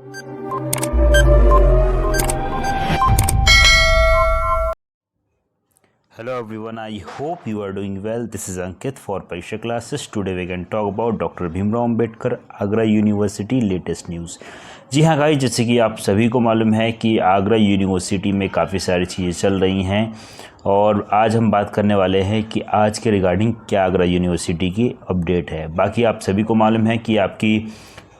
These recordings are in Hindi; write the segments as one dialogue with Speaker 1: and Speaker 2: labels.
Speaker 1: Hello everyone, I hope you are doing well. This is Ankit for Parisha Classes. Today we can talk about Dr. Bhimrao Ambedkar Agra university latest news. जी हाँ गाइस, जैसे कि आप सभी को मालूम है कि आगरा यूनिवर्सिटी में काफ़ी सारी चीज़ें चल रही हैं और आज हम बात करने वाले हैं कि आज के रिगार्डिंग क्या आगरा यूनिवर्सिटी की अपडेट है। बाकी आप सभी को मालूम है कि आपकी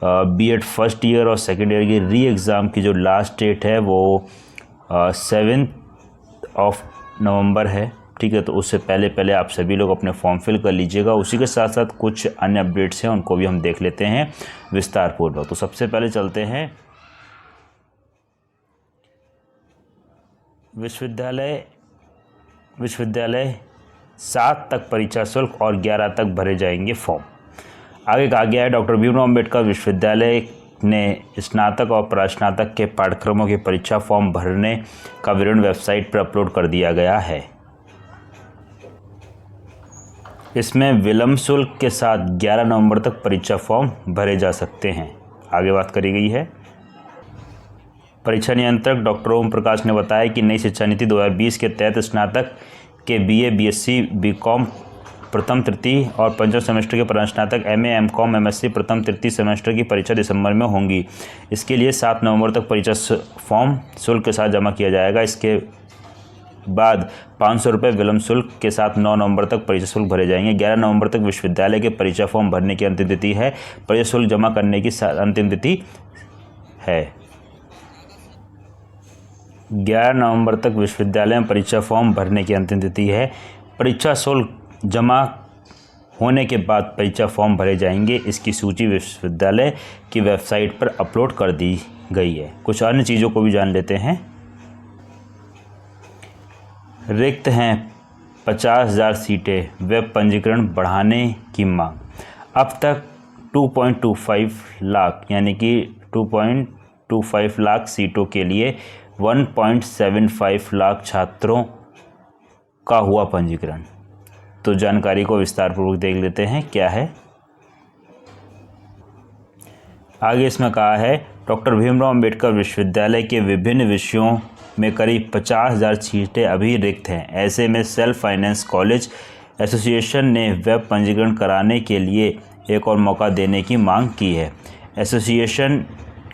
Speaker 1: बीएड फर्स्ट ईयर और सेकेंड ईयर की री एग्ज़ाम की जो लास्ट डेट है वो 7 नवंबर है, ठीक है। तो उससे पहले आप सभी लोग अपने फॉर्म फिल कर लीजिएगा। उसी के साथ साथ कुछ अन्य अपडेट्स हैं, उनको भी हम देख लेते हैं विस्तारपूर्वक। तो सबसे पहले चलते हैं विश्वविद्यालय 7 तक परीक्षा शुल्क और 11 तक भरे जाएंगे फॉर्म। आगे कहा गया है डॉक्टर भीमराव अम्बेडकर विश्वविद्यालय ने स्नातक और प्रास्नातक के पाठ्यक्रमों के परीक्षा फॉर्म भरने का विवरण वेबसाइट पर अपलोड कर दिया गया है। इसमें विलंब शुल्क के साथ 11 नवंबर तक परीक्षा फॉर्म भरे जा सकते हैं। आगे बात करी गई है। परीक्षा नियंत्रक डॉक्टर ओम प्रकाश ने बताया कि नई शिक्षा नीति 2020 के तहत स्नातक के बीए, बीएससी, बीकॉम प्रथम तृतीय और पंचम सेमेस्टर के प्रास्नातक एमए, एमकॉम, एमएससी प्रथम तृतीय सेमेस्टर की परीक्षा दिसंबर में होंगी। इसके लिए 7 नवंबर तक परीक्षा फॉर्म शुल्क के साथ जमा किया जाएगा। इसके बाद 500 रुपये विलंब शुल्क के साथ 9 नवंबर तक परीक्षा शुल्क भरे जाएंगे। 11 नवंबर तक विश्वविद्यालय के परीक्षा फॉर्म भरने की अंतिम तिथि है। परीक्षा शुल्क जमा करने की अंतिम तिथि है 11 नवंबर तक विश्वविद्यालय में परीक्षा फॉर्म भरने की अंतिम तिथि है। परीक्षा शुल्क जमा होने के बाद परीक्षा फॉर्म भरे जाएंगे। इसकी सूची विश्वविद्यालय की वेबसाइट पर अपलोड कर दी गई है। कुछ अन्य चीज़ों को भी जान लेते हैं। रिक्त हैं 50,000 सीटें, वेब पंजीकरण बढ़ाने की मांग। अब तक 2.25 लाख यानी कि 2.25 लाख सीटों के लिए 1.75 लाख छात्रों का हुआ पंजीकरण। तो जानकारी को विस्तारपूर्वक देख लेते हैं क्या है। आगे इसमें कहा है डॉक्टर भीमराव अम्बेडकर विश्वविद्यालय के विभिन्न विषयों में करीब 50,000 सीटें अभी रिक्त हैं। ऐसे में सेल्फ फाइनेंस कॉलेज एसोसिएशन ने वेब पंजीकरण कराने के लिए एक और मौका देने की मांग की है। एसोसिएशन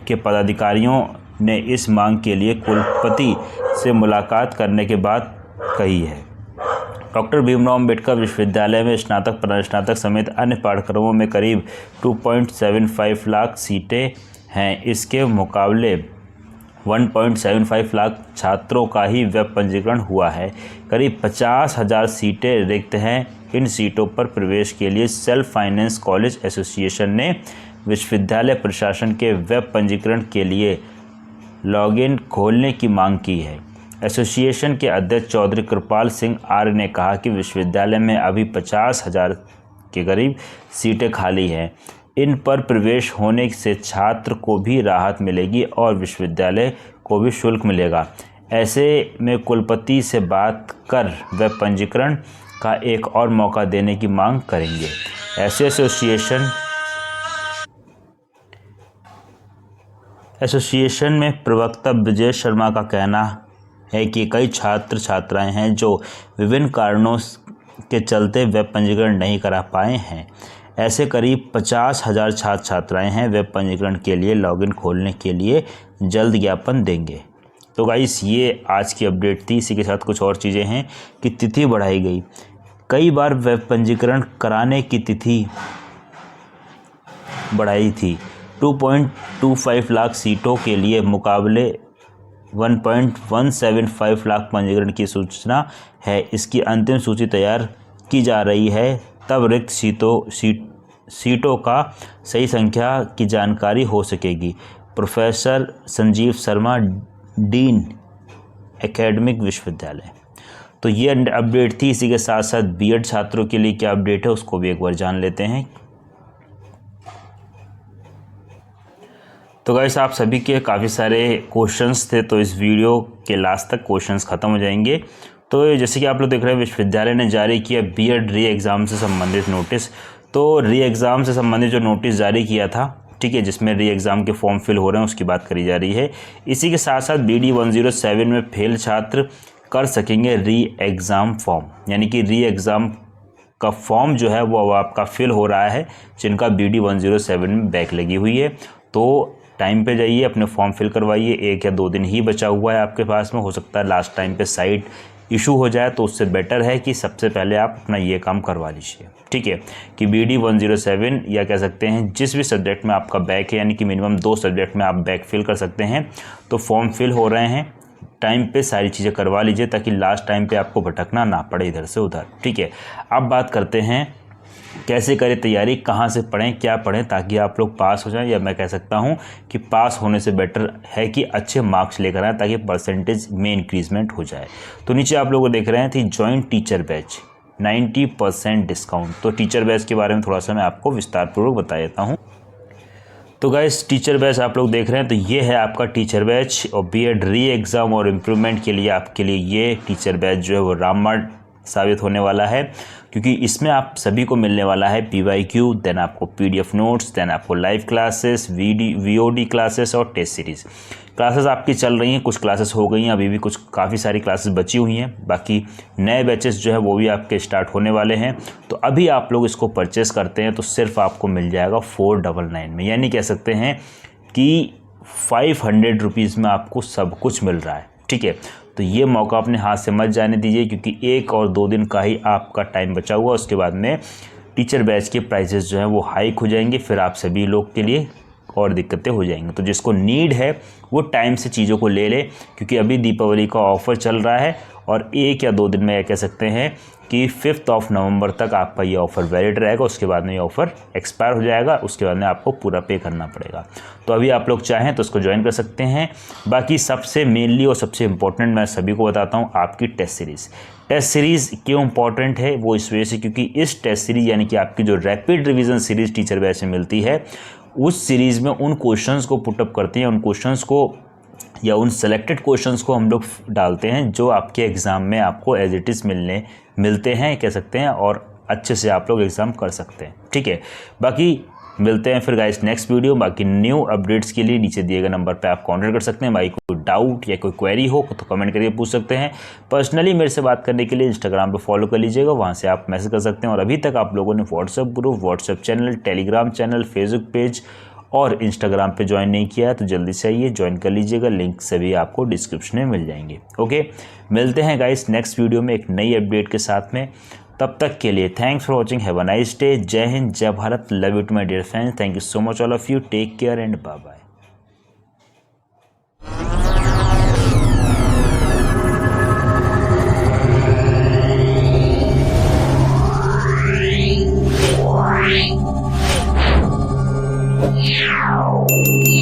Speaker 1: के पदाधिकारियों ने इस मांग के लिए कुलपति से मुलाकात करने के बाद कही है। डॉक्टर भीमराव अम्बेडकर विश्वविद्यालय में स्नातक, प्रास्नातक समेत अन्य पाठ्यक्रमों में करीब 2.75 लाख सीटें हैं। इसके मुकाबले 1.75 लाख छात्रों का ही वेब पंजीकरण हुआ है। करीब 50,000 सीटें रिक्त हैं। इन सीटों पर प्रवेश के लिए सेल्फ फाइनेंस कॉलेज एसोसिएशन ने विश्वविद्यालय प्रशासन के वेब पंजीकरण के लिए लॉगिन खोलने की मांग की है। एसोसिएशन के अध्यक्ष चौधरी कृपाल सिंह आर्य ने कहा कि विश्वविद्यालय में अभी 50,000 के करीब सीटें खाली हैं। इन पर प्रवेश होने से छात्र को भी राहत मिलेगी और विश्वविद्यालय को भी शुल्क मिलेगा। ऐसे में कुलपति से बात कर वेब पंजीकरण का एक और मौका देने की मांग करेंगे। ऐसे एसोसिएशन में प्रवक्ता ब्रजेश शर्मा का कहना है कि कई छात्र छात्राएं हैं जो विभिन्न कारणों के चलते वेब पंजीकरण नहीं करा पाए हैं। ऐसे करीब 50,000 छात्र छात्राएं हैं। वेब पंजीकरण के लिए लॉगिन खोलने के लिए जल्द ज्ञापन देंगे। तो गाइस, ये आज की अपडेट थी। इसी के साथ कुछ और चीज़ें हैं कि तिथि बढ़ाई गई। कई बार वेब पंजीकरण कराने की तिथि बढ़ाई थी। 2.25 लाख सीटों के लिए मुकाबले 1.175 लाख पंजीकरण की सूचना है। इसकी अंतिम सूची तैयार की जा रही है, तब रिक्त सीटों का सही संख्या की जानकारी हो सकेगी। Professor Sanjeev Sharma, dean academic विश्वविद्यालय। तो ये अपडेट थी। इसी के साथ साथ बीएड छात्रों के लिए क्या अपडेट है उसको भी एक बार जान लेते हैं। तो गाइस, आप सभी के काफ़ी सारे क्वेश्चंस थे, तो इस वीडियो के लास्ट तक क्वेश्चंस ख़त्म हो जाएंगे। तो जैसे कि आप लोग देख रहे हैं, विश्वविद्यालय ने जारी किया बीएड री एग्ज़ाम से संबंधित नोटिस। तो री एग्ज़ाम से संबंधित जो नोटिस जारी किया था, ठीक है, जिसमें री एग्ज़ाम के फॉर्म फिल हो रहे हैं उसकी बात करी जा रही है। इसी के साथ साथ BD 107 में फेल छात्र कर सकेंगे री एग्ज़ाम फॉर्म, यानी कि री एग्ज़ाम का फॉर्म जो है वो अब आपका फिल हो रहा है जिनका BD 107 में बैक लगी हुई है। तो टाइम पे जाइए, अपने फॉर्म फिल करवाइए, 1 या 2 दिन ही बचा हुआ है आपके पास में। हो सकता है लास्ट टाइम पे साइट इशू हो जाए, तो उससे बेटर है कि सबसे पहले आप अपना ये काम करवा लीजिए, ठीक है, कि BD 107 या कह सकते हैं जिस भी सब्जेक्ट में आपका बैक है, यानी कि मिनिमम 2 सब्जेक्ट में आप बैक फिल कर सकते हैं, तो फॉर्म फिल हो रहे हैं, टाइम पे सारी चीज़ें करवा लीजिए ताकि लास्ट टाइम पे आपको भटकना ना पड़े इधर से उधर, ठीक है। अब बात करते हैं कैसे करें तैयारी, कहाँ से पढ़ें, क्या पढ़ें ताकि आप लोग पास हो जाएं, या मैं कह सकता हूँ कि पास होने से बेटर है कि अच्छे मार्क्स लेकर आएँ ताकि परसेंटेज में इंक्रीजमेंट हो जाए। तो नीचे आप लोग देख रहे हैं थी जॉइंट टीचर बैच 90% डिस्काउंट। तो टीचर बैच के बारे में थोड़ा सा मैं आपको विस्तारपूर्वक बता देता हूँ। तो गाइस टीचर बैच आप लोग देख रहे हैं, तो ये है आपका टीचर बैच, और BEd री एग्ज़ाम और इम्प्रूवमेंट के लिए आपके लिए ये टीचर बैच जो है वो रामबाण साबित होने वाला है, क्योंकि इसमें आप सभी को मिलने वाला है PYQ, देन आपको PDF नोट्स, देन आपको लाइव क्लासेस, VOD क्लासेस और टेस्ट सीरीज़ क्लासेस आपकी चल रही हैं। कुछ क्लासेस हो गई हैं, अभी भी कुछ काफ़ी सारी क्लासेस बची हुई हैं, बाकी नए बैचेस जो है वो भी आपके स्टार्ट होने वाले हैं। तो अभी आप लोग इसको परचेस करते हैं तो सिर्फ आपको मिल जाएगा 499 में, यानी कह सकते हैं कि 500 रुपीज़ में आपको सब कुछ मिल रहा है, ठीक है। तो ये मौका अपने हाथ से मत जाने दीजिए, क्योंकि 1 और 2 दिन का ही आपका टाइम बचा हुआ, उसके बाद में टीचर बैच के प्राइसेस जो हैं वो हाइक हो जाएंगे, फिर आप सभी लोग के लिए और दिक्कतें हो जाएंगी। तो जिसको नीड है वो टाइम से चीज़ों को ले ले, क्योंकि अभी दीपावली का ऑफ़र चल रहा है और 1 या 2 दिन में कह सकते हैं कि 5 नवंबर तक आपका ये ऑफ़र वैलिड रहेगा। उसके बाद में ये ऑफ़र एक्सपायर हो जाएगा, उसके बाद में आपको पूरा पे करना पड़ेगा। तो अभी आप लोग चाहें तो उसको ज्वाइन कर सकते हैं। बाकी सबसे मेनली और सबसे इम्पोर्टेंट मैं सभी को बताता हूँ, आपकी टेस्ट सीरीज़। टेस्ट सीरीज़ क्यों इंपॉर्टेंट है, वो इस वजह से क्योंकि इस टेस्ट सीरीज़ यानी कि आपकी जो rapid revision series teacher batch में मिलती है, उस सीरीज़ में उन क्वेश्चंस को पुटअप करते हैं, उन क्वेश्चंस को या उन सेलेक्टेड क्वेश्चंस को हम लोग डालते हैं जो आपके एग्ज़ाम में आपको एज इट इज़ मिलते हैं कह सकते हैं, और अच्छे से आप लोग एग्ज़ाम कर सकते हैं, ठीक है। बाकी मिलते हैं फिर गाइस नेक्स्ट वीडियो। बाकी न्यू अपडेट्स के लिए नीचे दिए गए नंबर पे आप कॉन्टैक्ट कर सकते हैं। भाई कोई डाउट या कोई क्वेरी हो तो कमेंट करके पूछ सकते हैं। पर्सनली मेरे से बात करने के लिए इंस्टाग्राम पे फॉलो कर लीजिएगा, वहाँ से आप मैसेज कर सकते हैं। और अभी तक आप लोगों ने WhatsApp group, WhatsApp channel, Telegram channel, Facebook page और इंस्टाग्राम पे ज्वाइन नहीं किया है तो जल्दी से आइए ज्वाइन कर लीजिएगा, लिंक सभी आपको डिस्क्रिप्शन में मिल जाएंगे। ओके, मिलते हैं गाइस नेक्स्ट वीडियो में एक नई अपडेट के साथ में। तब तक के लिए thanks for watching, have a nice day, जय हिंद, जय Bharat, love you to my dear friends, thank you so much all of you, take care and bye bye.
Speaker 2: Yeah.